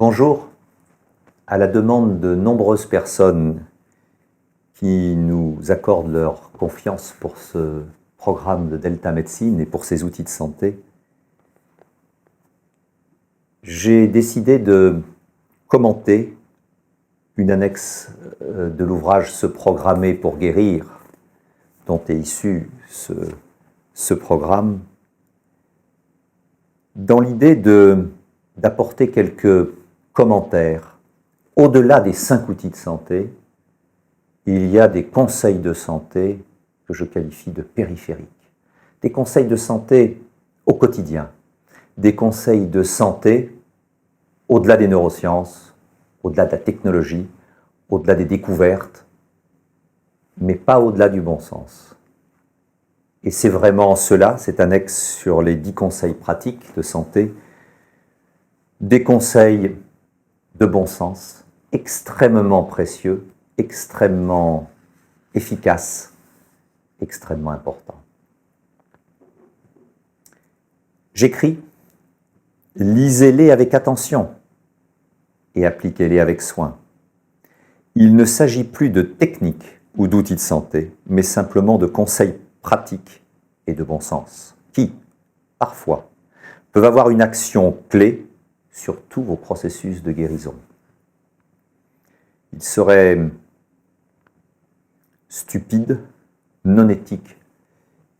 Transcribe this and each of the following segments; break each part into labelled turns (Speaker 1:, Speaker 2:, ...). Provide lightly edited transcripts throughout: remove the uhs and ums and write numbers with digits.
Speaker 1: Bonjour. À la demande de nombreuses personnes qui nous accordent leur confiance pour ce programme de Delta Médecine et pour ces outils de santé, j'ai décidé de commenter une annexe de l'ouvrage « Se programmer pour guérir » dont est issu ce programme, dans l'idée d'apporter quelques commentaires. Au-delà des 5 outils de santé, il y a des conseils de santé que je qualifie de périphériques. Des conseils de santé au quotidien, des conseils de santé au-delà des neurosciences, au-delà de la technologie, au-delà des découvertes, mais pas au-delà du bon sens. Et c'est vraiment cela, cette annexe sur les 10 conseils pratiques de santé, des conseils de bon sens, extrêmement précieux, extrêmement efficaces, extrêmement importants. J'écris, lisez-les avec attention et appliquez-les avec soin. Il ne s'agit plus de techniques ou d'outils de santé, mais simplement de conseils pratiques et de bon sens, qui, parfois, peuvent avoir une action clé sur tous vos processus de guérison. Il serait stupide, non éthique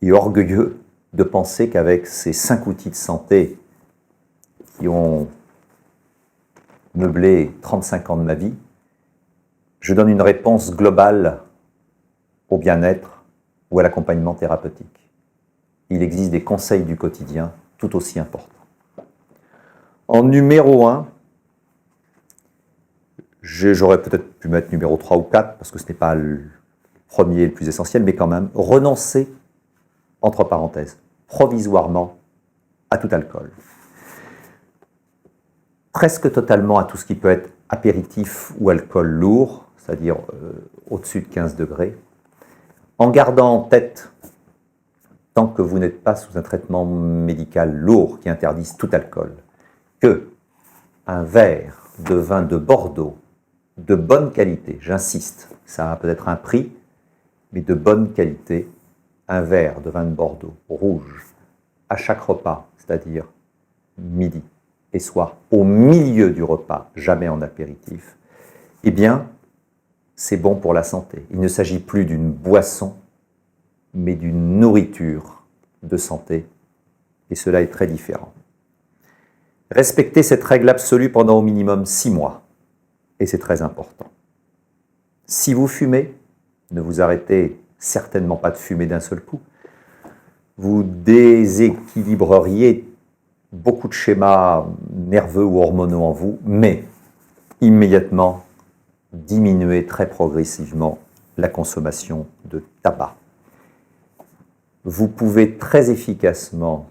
Speaker 1: et orgueilleux de penser qu'avec ces 5 outils de santé qui ont meublé 35 ans de ma vie, je donne une réponse globale au bien-être ou à l'accompagnement thérapeutique. Il existe des conseils du quotidien tout aussi importants. En numéro 1, j'aurais peut-être pu mettre numéro 3 ou 4, parce que ce n'est pas le premier et le plus essentiel, mais quand même, renoncer, entre parenthèses, provisoirement, à tout alcool. Presque totalement à tout ce qui peut être apéritif ou alcool lourd, c'est-à-dire au-dessus de 15 degrés, en gardant en tête, tant que vous n'êtes pas sous un traitement médical lourd qui interdise tout alcool, que un verre de vin de Bordeaux de bonne qualité, j'insiste, ça a peut-être un prix, mais de bonne qualité, un verre de vin de Bordeaux rouge à chaque repas, c'est-à-dire midi et soir, au milieu du repas, jamais en apéritif, eh bien, c'est bon pour la santé. Il ne s'agit plus d'une boisson, mais d'une nourriture de santé, et cela est très différent. Respectez cette règle absolue pendant au minimum 6 mois, et c'est très important. Si vous fumez, ne vous arrêtez certainement pas de fumer d'un seul coup. Vous déséquilibreriez beaucoup de schémas nerveux ou hormonaux en vous, mais immédiatement diminuez très progressivement la consommation de tabac. Vous pouvez très efficacement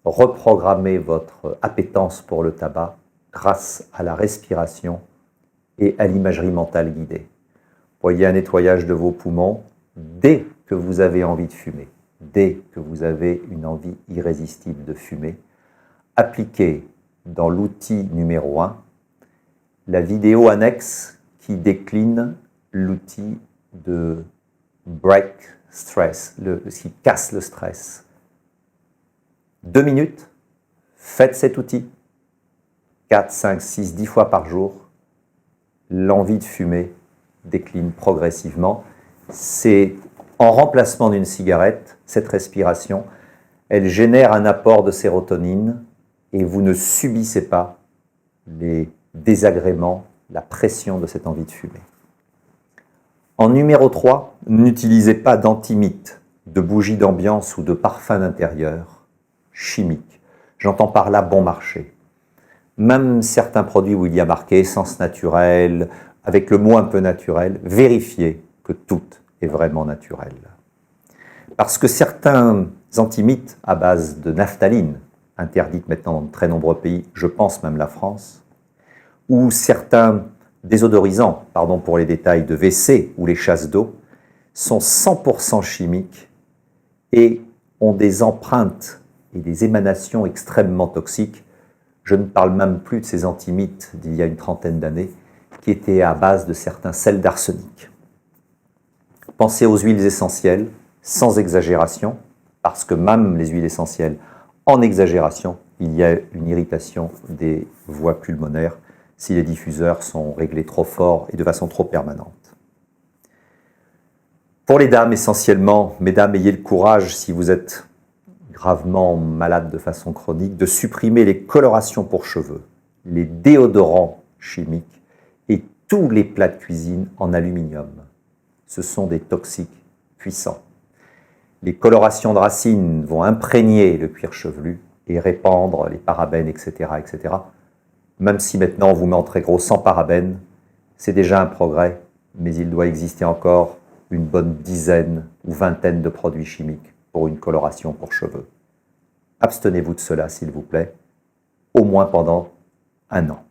Speaker 1: reprogrammer votre appétence pour le tabac grâce à la respiration et à l'imagerie mentale guidée. Voyez un nettoyage de vos poumons dès que vous avez envie de fumer, dès que vous avez une envie irrésistible de fumer. Appliquez dans l'outil numéro 1 la vidéo annexe qui décline l'outil de break stress, qui casse le stress. 2 minutes, faites cet outil, 4, 5, 6, 10 fois par jour. L'envie de fumer décline progressivement. C'est en remplacement d'une cigarette, cette respiration, elle génère un apport de sérotonine et vous ne subissez pas les désagréments, la pression de cette envie de fumer. En numéro 3, n'utilisez pas d'antimite, de bougies d'ambiance ou de parfum d'intérieur chimiques. J'entends par là bon marché. Même certains produits où il y a marqué essence naturelle, avec le mot un peu naturel, vérifiez que tout est vraiment naturel. Parce que certains antimites à base de naphtaline, interdites maintenant dans de très nombreux pays, je pense même la France, ou certains désodorisants, pardon pour les détails, de WC ou les chasses d'eau, sont 100% chimiques et ont des empreintes et des émanations extrêmement toxiques. Je ne parle même plus de ces antimythes d'il y a une trentaine d'années qui étaient à base de certains sels d'arsenic. Pensez aux huiles essentielles, sans exagération, parce que même les huiles essentielles, en exagération, il y a une irritation des voies pulmonaires si les diffuseurs sont réglés trop fort et de façon trop permanente. Pour les dames, essentiellement, mesdames, ayez le courage, si vous êtes gravement malade de façon chronique, de supprimer les colorations pour cheveux, les déodorants chimiques et tous les plats de cuisine en aluminium. Ce sont des toxiques puissants. Les colorations de racines vont imprégner le cuir chevelu et répandre les parabènes, etc., etc. Même si maintenant on vous met en très gros sans parabènes, c'est déjà un progrès, mais il doit exister encore une bonne dizaine ou vingtaine de produits chimiques pour une coloration pour cheveux. Abstenez-vous de cela, s'il vous plaît, au moins pendant 1 an.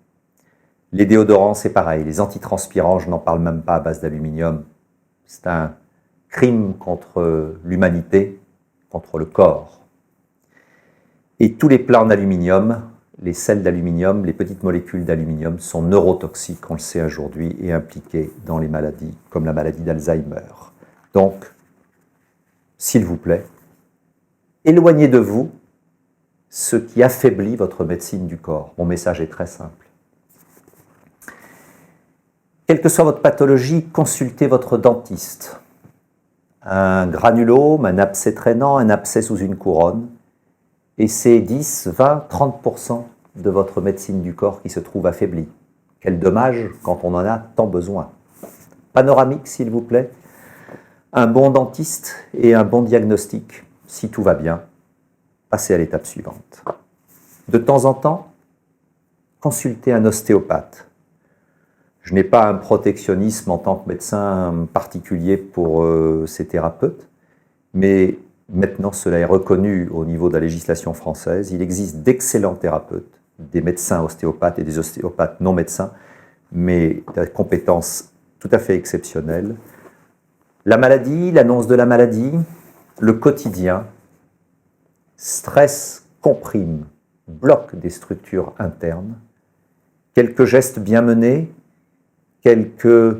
Speaker 1: Les déodorants, c'est pareil. Les antitranspirants, je n'en parle même pas à base d'aluminium. C'est un crime contre l'humanité, contre le corps. Et tous les plats en aluminium, les sels d'aluminium, les petites molécules d'aluminium sont neurotoxiques, on le sait aujourd'hui, et impliquées dans les maladies comme la maladie d'Alzheimer. Donc, s'il vous plaît, éloignez de vous ce qui affaiblit votre médecine du corps. Mon message est très simple. Quelle que soit votre pathologie, consultez votre dentiste. Un granulome, un abcès traînant, un abcès sous une couronne, et c'est 10, 20, 30% de votre médecine du corps qui se trouve affaiblie. Quel dommage quand on en a tant besoin. Panoramique, s'il vous plaît. Un bon dentiste et un bon diagnostic. Si tout va bien, passez à l'étape suivante. De temps en temps, consultez un ostéopathe. Je n'ai pas un protectionnisme en tant que médecin particulier pour ces thérapeutes, mais maintenant cela est reconnu au niveau de la législation française. Il existe d'excellents thérapeutes, des médecins ostéopathes et des ostéopathes non médecins, mais de compétences tout à fait exceptionnelles. La maladie, l'annonce de la maladie, le quotidien, stress, comprime, bloque des structures internes, quelques gestes bien menés, quelques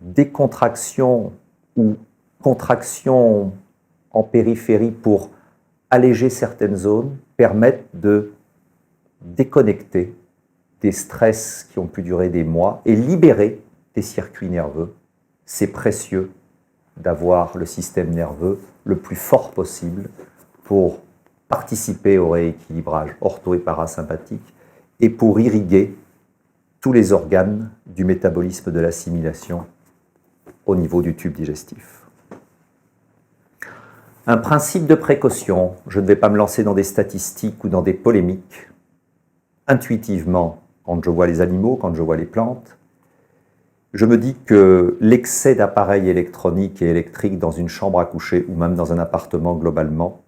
Speaker 1: décontractions ou contractions en périphérie pour alléger certaines zones permettent de déconnecter des stress qui ont pu durer des mois et libérer des circuits nerveux. C'est précieux d'avoir le système nerveux le plus fort possible pour participer au rééquilibrage ortho- et parasympathique et pour irriguer tous les organes du métabolisme de l'assimilation au niveau du tube digestif. Un principe de précaution, je ne vais pas me lancer dans des statistiques ou dans des polémiques. Intuitivement, quand je vois les animaux, quand je vois les plantes, je me dis que l'excès d'appareils électroniques et électriques dans une chambre à coucher ou même dans un appartement globalement,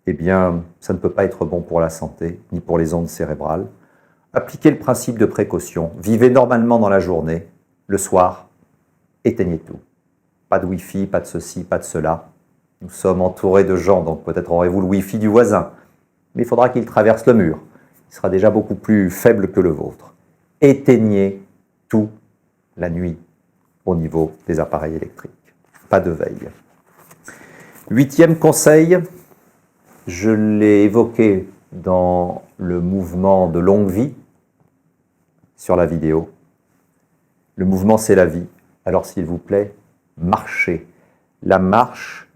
Speaker 1: eh bien, ça ne peut pas être bon pour la santé, ni pour les ondes cérébrales. Appliquez le principe de précaution. Vivez normalement dans la journée. Le soir, éteignez tout. Pas de Wi-Fi, pas de ceci, pas de cela. Nous sommes entourés de gens, donc peut-être aurez-vous le Wi-Fi du voisin. Mais il faudra qu'il traverse le mur. Il sera déjà beaucoup plus faible que le vôtre. Éteignez tout la nuit au niveau des appareils électriques. Pas de veille. 8e conseil, je l'ai évoqué dans le mouvement de longue vie sur la vidéo. Le mouvement, c'est la vie. Alors, s'il vous plaît, marchez. La marche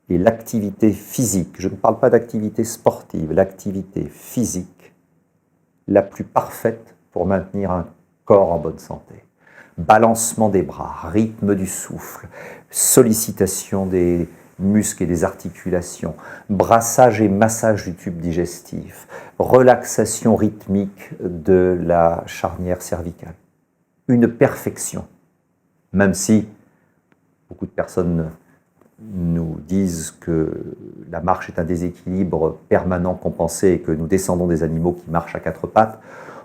Speaker 1: et l'activité physique, je ne parle pas d'activité sportive, l'activité physique la plus parfaite pour maintenir un corps en bonne santé. Balancement des bras, rythme du souffle, sollicitation des muscles et des articulations, brassage et massage du tube digestif, relaxation rythmique de la charnière cervicale. Une perfection, même si beaucoup de personnes nous disent que la marche est un déséquilibre permanent compensé et que nous descendons des animaux qui marchent à 4 pattes,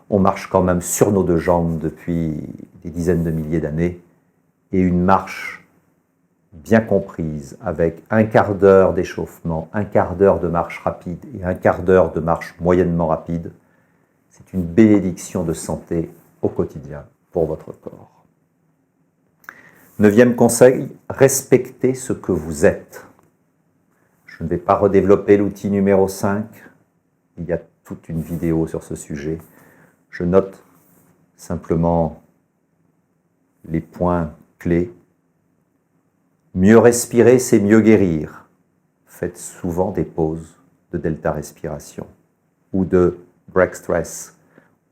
Speaker 1: on marche quand même sur nos 2 jambes depuis des dizaines de milliers d'années et une marche bien comprise, avec un quart d'heure d'échauffement, un quart d'heure de marche rapide et un quart d'heure de marche moyennement rapide, c'est une bénédiction de santé au quotidien pour votre corps. 9e conseil, respectez ce que vous êtes. Je ne vais pas redévelopper l'outil numéro 5, il y a toute une vidéo sur ce sujet. Je note simplement les points clés. Mieux respirer, c'est mieux guérir. Faites souvent des pauses de delta respiration ou de break stress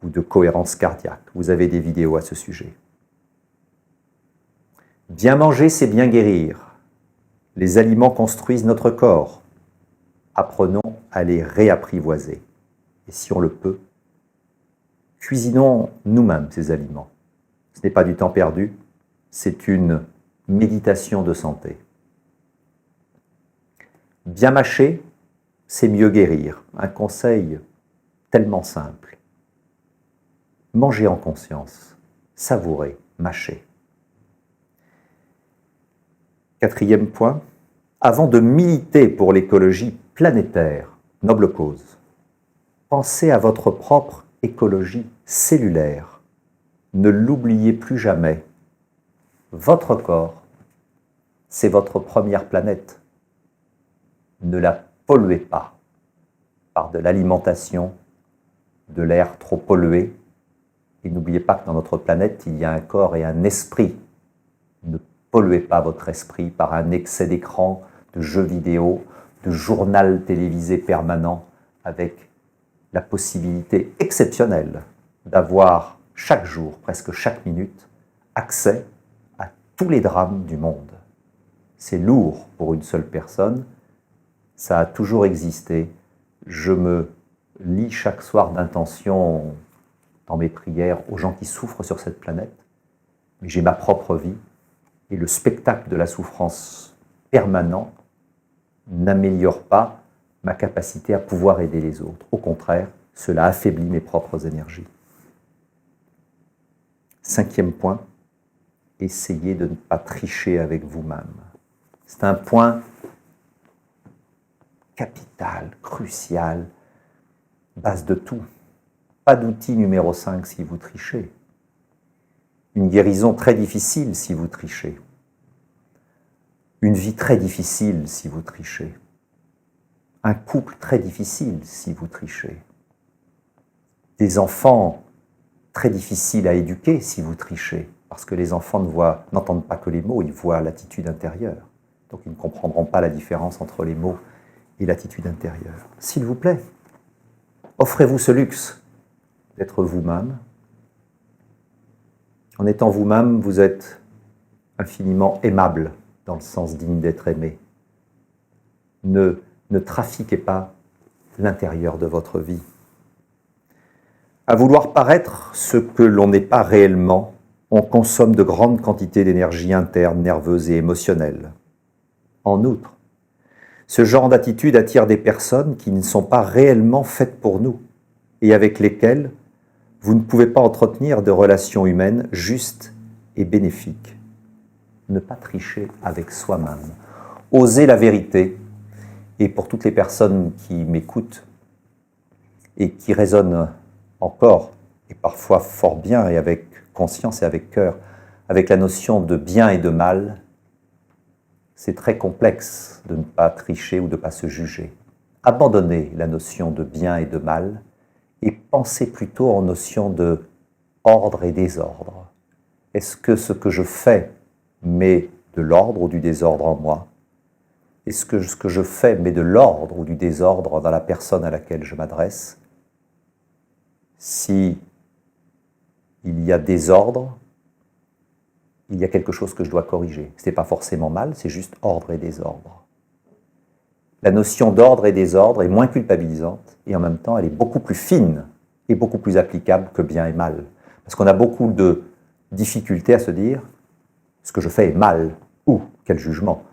Speaker 1: ou de cohérence cardiaque. Vous avez des vidéos à ce sujet. Bien manger, c'est bien guérir. Les aliments construisent notre corps. Apprenons à les réapprivoiser. Et si on le peut, cuisinons nous-mêmes ces aliments. Ce n'est pas du temps perdu, c'est une méditation de santé. Bien mâcher, c'est mieux guérir. Un conseil tellement simple. Mangez en conscience, savourez, mâchez. 4e point, avant de militer pour l'écologie planétaire, noble cause, pensez à votre propre écologie cellulaire. Ne l'oubliez plus jamais. Votre corps, c'est votre première planète. Ne la polluez pas par de l'alimentation, de l'air trop pollué. Et n'oubliez pas que dans notre planète, il y a un corps et un esprit. Ne polluez pas votre esprit par un excès d'écran, de jeux vidéo, de journal télévisé permanent, avec la possibilité exceptionnelle d'avoir chaque jour, presque chaque minute, accès à tous les drames du monde. C'est lourd pour une seule personne, ça a toujours existé. Je me lis chaque soir d'intention dans mes prières aux gens qui souffrent sur cette planète, mais j'ai ma propre vie, et le spectacle de la souffrance permanent n'améliore pas ma capacité à pouvoir aider les autres. Au contraire, cela affaiblit mes propres énergies. 5e point, essayez de ne pas tricher avec vous-même. C'est un point capital, crucial, base de tout. Pas d'outil numéro 5 si vous trichez. Une guérison très difficile si vous trichez. Une vie très difficile si vous trichez. Un couple très difficile si vous trichez. Des enfants très difficiles à éduquer si vous trichez, parce que les enfants n'entendent pas que les mots, ils voient l'attitude intérieure. Donc ils ne comprendront pas la différence entre les mots et l'attitude intérieure. S'il vous plaît, offrez-vous ce luxe d'être vous-même. En étant vous-même, vous êtes infiniment aimable, dans le sens digne d'être aimé. Ne trafiquez pas l'intérieur de votre vie. À vouloir paraître ce que l'on n'est pas réellement, on consomme de grandes quantités d'énergie interne, nerveuse et émotionnelle. En outre, ce genre d'attitude attire des personnes qui ne sont pas réellement faites pour nous et avec lesquelles vous ne pouvez pas entretenir de relations humaines justes et bénéfiques. Ne pas tricher avec soi-même. Osez la vérité. Et pour toutes les personnes qui m'écoutent et qui raisonnent encore, et parfois fort bien et avec conscience et avec cœur, avec la notion de bien et de mal, c'est très complexe de ne pas tricher ou de ne pas se juger. Abandonnez la notion de bien et de mal et pensez plutôt en notion de ordre et désordre. Est-ce que ce que je fais met de l'ordre ou du désordre en moi? Est-ce que ce que je fais met de l'ordre ou du désordre dans la personne à laquelle je m'adresse? Si il y a désordre, il y a quelque chose que je dois corriger. Ce n'est pas forcément mal, c'est juste ordre et désordre. La notion d'ordre et désordre est moins culpabilisante et en même temps elle est beaucoup plus fine et beaucoup plus applicable que bien et mal. Parce qu'on a beaucoup de difficultés à se dire ce que je fais est mal ou quel jugement.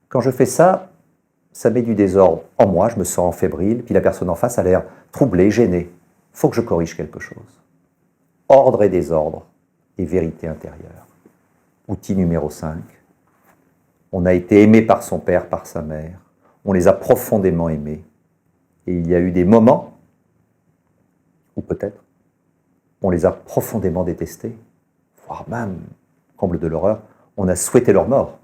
Speaker 1: Quand je fais ça, ça met du désordre en moi, je me sens fébrile, puis la personne en face a l'air troublée, gênée. Il faut que je corrige quelque chose. Ordre et désordre et vérité intérieure. Outil numéro 5. On a été aimé par son père, par sa mère. On les a profondément aimés. Et il y a eu des moments où peut-être on les a profondément détestés, voire même, comble de l'horreur, on a souhaité leur mort.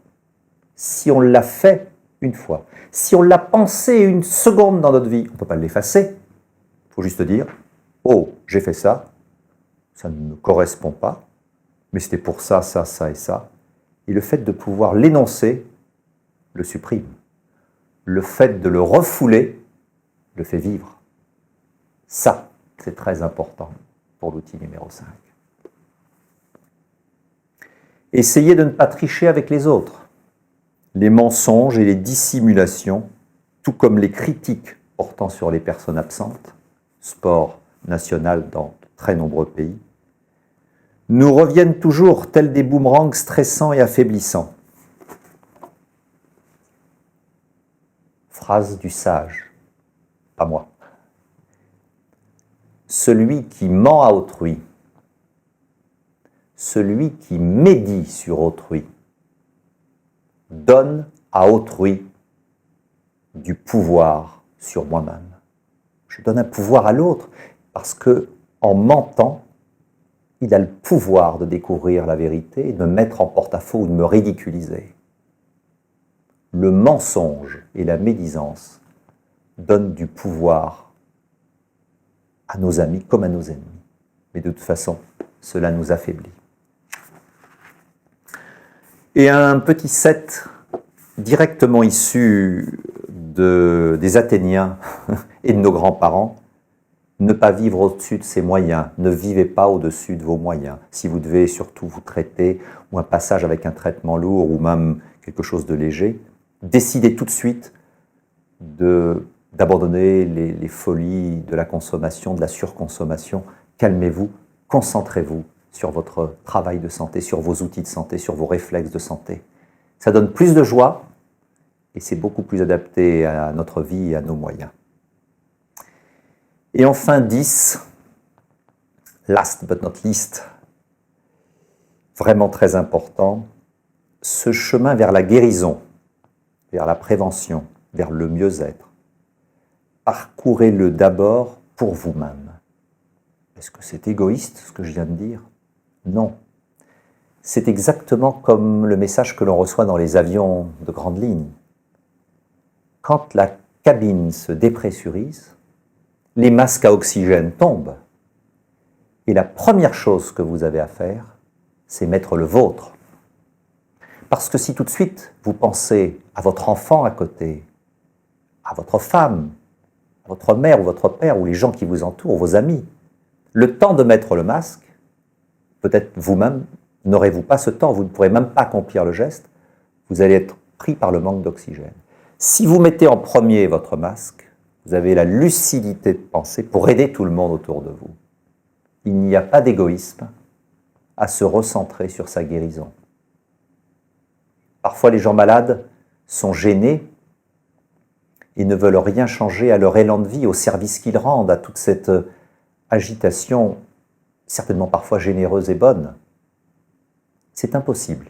Speaker 1: Si on l'a fait une fois, si on l'a pensé une seconde dans notre vie, on ne peut pas l'effacer. Il faut juste dire, oh, j'ai fait ça, ça ne me correspond pas, mais c'était pour ça, ça, ça et ça. Et le fait de pouvoir l'énoncer le supprime. Le fait de le refouler le fait vivre. Ça, c'est très important pour l'outil numéro 5. Essayez de ne pas tricher avec les autres. Les mensonges et les dissimulations, tout comme les critiques portant sur les personnes absentes, sport national dans de très nombreux pays, nous reviennent toujours tels des boomerangs stressants et affaiblissants. Phrase du sage, pas moi. Celui qui ment à autrui, celui qui médit sur autrui, donne à autrui du pouvoir sur moi-même. Je donne un pouvoir à l'autre parce que, en mentant, il a le pouvoir de découvrir la vérité et de me mettre en porte-à-faux ou de me ridiculiser. Le mensonge et la médisance donnent du pouvoir à nos amis comme à nos ennemis. Mais de toute façon, cela nous affaiblit. Et un petit set directement issu des Athéniens et de nos grands-parents, ne pas vivre au-dessus de ses moyens, ne vivez pas au-dessus de vos moyens. Si vous devez surtout vous traiter, ou un passage avec un traitement lourd, ou même quelque chose de léger, décidez tout de suite d'abandonner les folies de la consommation, de la surconsommation. Calmez-vous, concentrez-vous sur votre travail de santé, sur vos outils de santé, sur vos réflexes de santé. Ça donne plus de joie et c'est beaucoup plus adapté à notre vie et à nos moyens. Et enfin 10, last but not least, vraiment très important, ce chemin vers la guérison, vers la prévention, vers le mieux-être. Parcourez-le d'abord pour vous-même. Est-ce que c'est égoïste ce que je viens de dire ? Non. C'est exactement comme le message que l'on reçoit dans les avions de grande ligne. Quand la cabine se dépressurise, les masques à oxygène tombent. Et la première chose que vous avez à faire, c'est mettre le vôtre. Parce que si tout de suite vous pensez à votre enfant à côté, à votre femme, à votre mère ou votre père ou les gens qui vous entourent, vos amis, le temps de mettre le masque, peut-être vous-même, n'aurez-vous pas ce temps, vous ne pourrez même pas accomplir le geste, vous allez être pris par le manque d'oxygène. Si vous mettez en premier votre masque, vous avez la lucidité de penser pour aider tout le monde autour de vous. Il n'y a pas d'égoïsme à se recentrer sur sa guérison. Parfois, les gens malades sont gênés et ne veulent rien changer à leur élan de vie, au service qu'ils rendent, à toute cette agitation, certainement parfois généreuse et bonne. C'est impossible.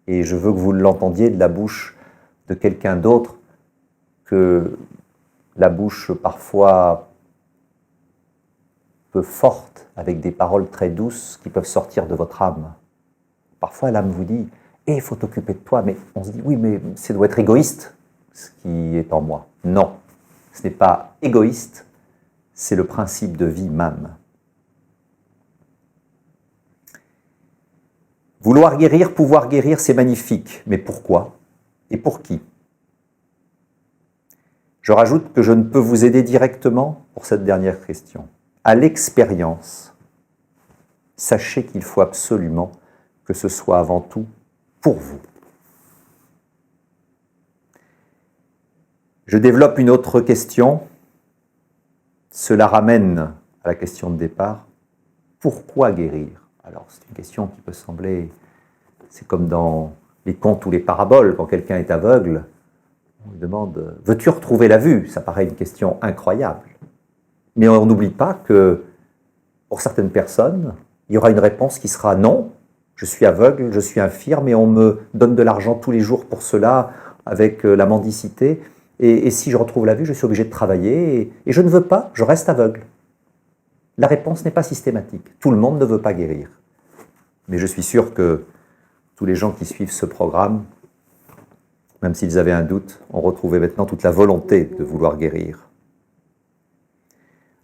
Speaker 1: Et je veux que vous l'entendiez de la bouche de quelqu'un d'autre que la bouche parfois peu forte, avec des paroles très douces qui peuvent sortir de votre âme. Parfois l'âme vous dit « il faut t'occuper de toi », mais on se dit « oui, mais ça doit être égoïste, ce qui est en moi ». Non, ce n'est pas égoïste, c'est le principe de vie même. Vouloir guérir, pouvoir guérir, c'est magnifique, mais pourquoi et pour qui ? Je rajoute que je ne peux vous aider directement pour cette dernière question. À l'expérience, sachez qu'il faut absolument que ce soit avant tout pour vous. Je développe une autre question. Cela ramène à la question de départ. Pourquoi guérir ? Alors, c'est une question qui peut sembler... C'est comme dans les contes ou les paraboles, quand quelqu'un est aveugle, on lui demande « Veux-tu retrouver la vue ?» Ça paraît une question incroyable. Mais on n'oublie pas que, pour certaines personnes, il y aura une réponse qui sera « Non, Je suis aveugle, je suis infirme et on me donne de l'argent tous les jours pour cela, avec la mendicité. Et si je retrouve la vue, je suis obligé de travailler et je ne veux pas, je reste aveugle. La réponse n'est pas systématique. Tout le monde ne veut pas guérir. Mais je suis sûr que tous les gens qui suivent ce programme, même s'ils avaient un doute, ont retrouvé maintenant toute la volonté de vouloir guérir.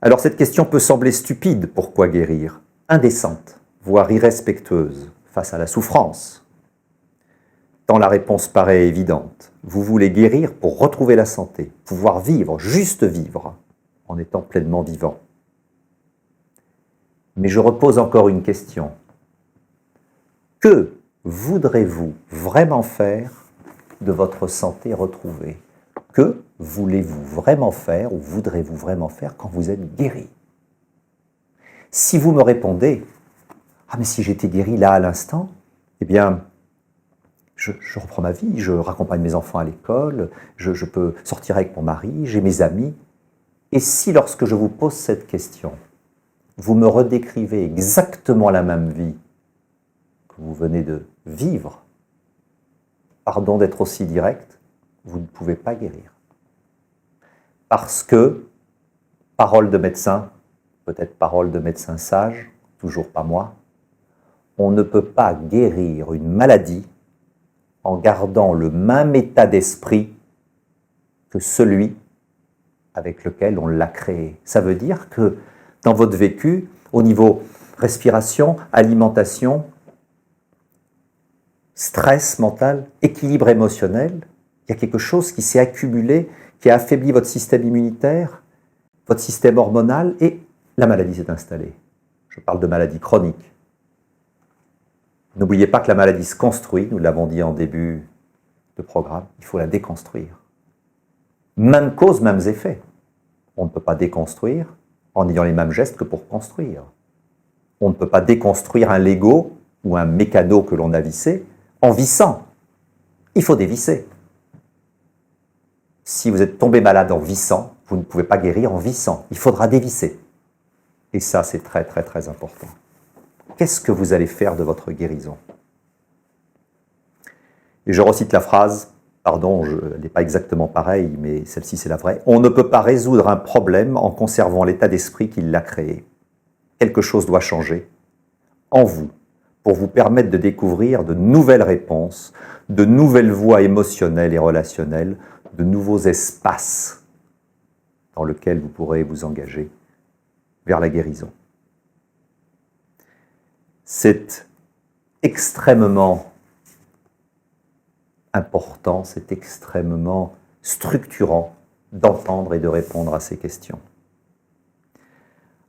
Speaker 1: Alors cette question peut sembler stupide, pourquoi guérir? Indécente, voire irrespectueuse face à la souffrance. Tant la réponse paraît évidente. Vous voulez guérir pour retrouver la santé, pouvoir vivre, juste vivre, en étant pleinement vivant. Mais je repose encore une question. Que voudrez-vous vraiment faire de votre santé retrouvée? Que voulez-vous vraiment faire ou voudrez-vous vraiment faire quand vous êtes guéri? Si vous me répondez « Ah mais si j'étais guéri là à l'instant, eh bien je reprends ma vie, je raccompagne mes enfants à l'école, je peux sortir avec mon mari, j'ai mes amis. » Et si lorsque je vous pose cette question, vous me redécrivez exactement la même vie que vous venez de vivre, pardon d'être aussi direct, vous ne pouvez pas guérir. Parce que, parole de médecin, peut-être parole de médecin sage, toujours pas moi, on ne peut pas guérir une maladie en gardant le même état d'esprit que celui avec lequel on l'a créé. Ça veut dire que dans votre vécu, au niveau respiration, alimentation, stress mental, équilibre émotionnel, il y a quelque chose qui s'est accumulé, qui a affaibli votre système immunitaire, votre système hormonal, et la maladie s'est installée. Je parle de maladie chronique. N'oubliez pas que la maladie se construit, nous l'avons dit en début de programme, il faut la déconstruire. Même cause, mêmes effets. On ne peut pas déconstruire en ayant les mêmes gestes que pour construire. On ne peut pas déconstruire un Lego ou un mécano que l'on a vissé en vissant. Il faut dévisser. Si vous êtes tombé malade en vissant, vous ne pouvez pas guérir en vissant. Il faudra dévisser. Et ça, c'est très, très, très important. Qu'est-ce que vous allez faire de votre guérison? Et je recite la phrase, pardon, elle n'est pas exactement pareille, mais celle-ci c'est la vraie. On ne peut pas résoudre un problème en conservant l'état d'esprit qui l'a créé. Quelque chose doit changer en vous pour vous permettre de découvrir de nouvelles réponses, de nouvelles voies émotionnelles et relationnelles, de nouveaux espaces dans lesquels vous pourrez vous engager vers la guérison. C'est extrêmement important, c'est extrêmement structurant d'entendre et de répondre à ces questions.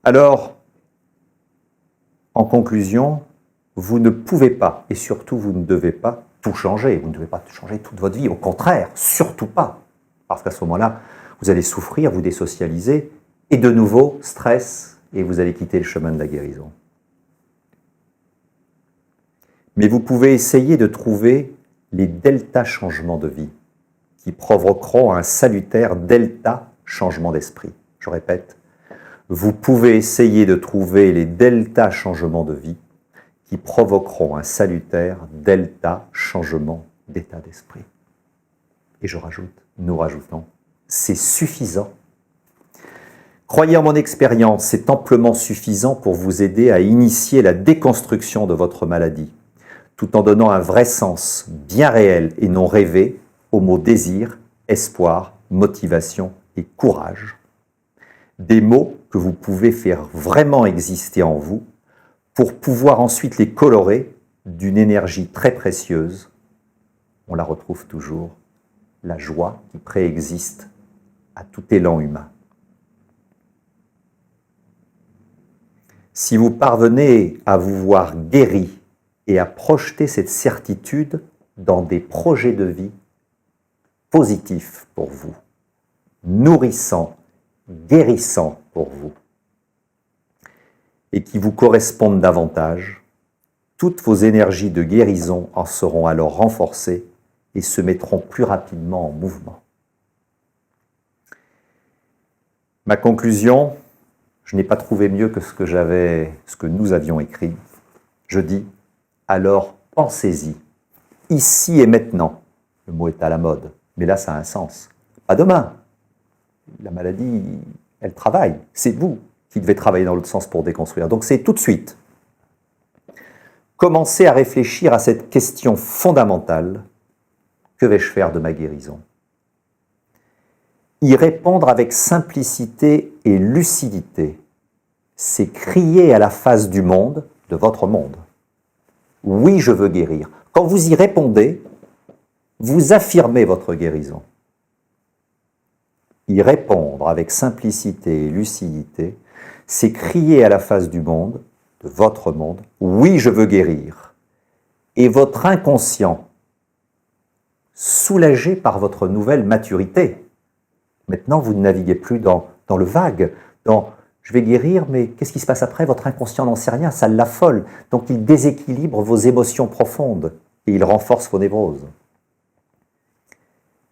Speaker 1: Alors, en conclusion, vous ne pouvez pas, et surtout vous ne devez pas tout changer. Vous ne devez pas changer toute votre vie, au contraire, surtout pas. Parce qu'à ce moment-là, vous allez souffrir, vous désocialiser, et de nouveau, stress, et vous allez quitter le chemin de la guérison. Mais vous pouvez essayer de trouver les delta changements de vie qui provoqueront un salutaire delta changement d'esprit. Je répète, vous pouvez essayer de trouver les delta changements de vie qui provoqueront un salutaire delta changement d'état d'esprit. Et je rajoute, nous rajoutons, c'est suffisant. Croyez en mon expérience, c'est amplement suffisant pour vous aider à initier la déconstruction de votre maladie, tout en donnant un vrai sens bien réel et non rêvé aux mots désir, espoir, motivation et courage. Des mots que vous pouvez faire vraiment exister en vous pour pouvoir ensuite les colorer d'une énergie très précieuse. On la retrouve toujours, la joie qui préexiste à tout élan humain. Si vous parvenez à vous voir guéri et à projeter cette certitude dans des projets de vie positifs pour vous, nourrissants, guérissants pour vous, et qui vous correspondent davantage, toutes vos énergies de guérison en seront alors renforcées et se mettront plus rapidement en mouvement. Ma conclusion, je n'ai pas trouvé mieux que ce que nous avions écrit. Je dis, alors pensez-y, ici et maintenant. Le mot est à la mode, mais là ça a un sens. Pas demain. La maladie, elle travaille. C'est vous qui devez travailler dans l'autre sens pour déconstruire. Donc c'est tout de suite. Commencez à réfléchir à cette question fondamentale. Que vais-je faire de ma guérison? Y répondre avec simplicité et lucidité, c'est crier à la face du monde, de votre monde. Oui, je veux guérir. Quand vous y répondez, vous affirmez votre guérison. Y répondre avec simplicité et lucidité, c'est crier à la face du monde, de votre monde, oui, je veux guérir. Et votre inconscient, soulagé par votre nouvelle maturité, maintenant vous ne naviguez plus dans le vague, dans je vais guérir, mais qu'est-ce qui se passe après? Votre inconscient n'en sait rien, ça l'affole. Donc il déséquilibre vos émotions profondes et il renforce vos névroses.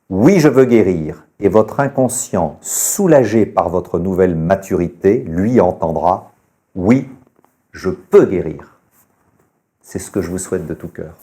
Speaker 1: Oui, je veux guérir. Et votre inconscient, soulagé par votre nouvelle maturité, lui entendra, oui, je peux guérir. C'est ce que je vous souhaite de tout cœur.